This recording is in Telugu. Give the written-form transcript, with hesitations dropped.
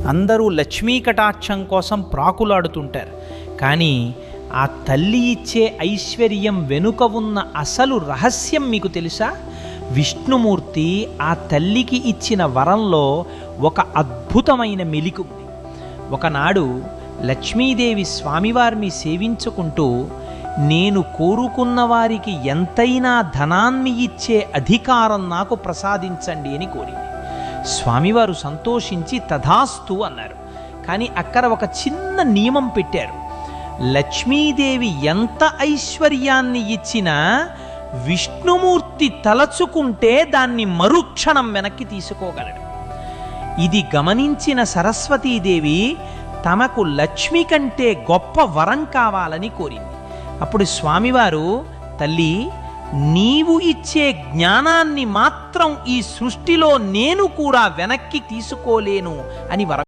అందరూ లక్ష్మీ కటాక్షం కోసం ప్రాకులాడుతుంటారు. కానీ ఆ తల్లి ఇచ్చే ఐశ్వర్యం వెనుక ఉన్న అసలు రహస్యం మీకు తెలుసా? విష్ణుమూర్తి ఆ తల్లికి ఇచ్చిన వరంలో ఒక అద్భుతమైన మెలిక ఉంది. ఒకనాడు లక్ష్మీదేవి స్వామివారిని సేవించుకుంటూ, నేను కోరుకున్న వారికి ఎంతైనా ధనాన్ని ఇచ్చే అధికారం నాకు ప్రసాదించండి అని కోరింది. స్వామివారు సంతోషించి తథాస్తు అన్నారు. కానీ అక్కడ ఒక చిన్న నియమం పెట్టారు. లక్ష్మీదేవి ఎంత ఐశ్వర్యాన్ని ఇచ్చినా విష్ణుమూర్తి తలచుకుంటే దాన్ని మరుక్షణం వెనక్కి తీసుకోగలడు. ఇది గమనించిన సరస్వతీదేవి తమకు లక్ష్మి కంటే గొప్ప వరం కావాలని కోరింది. అప్పుడు స్వామివారు, తల్లి, నీవు ఇచ్చే జ్ఞానాన్ని మాత్రం ఈ సృష్టిలో నేను కూడా వెనక్కి తీసుకోలేను అని వరం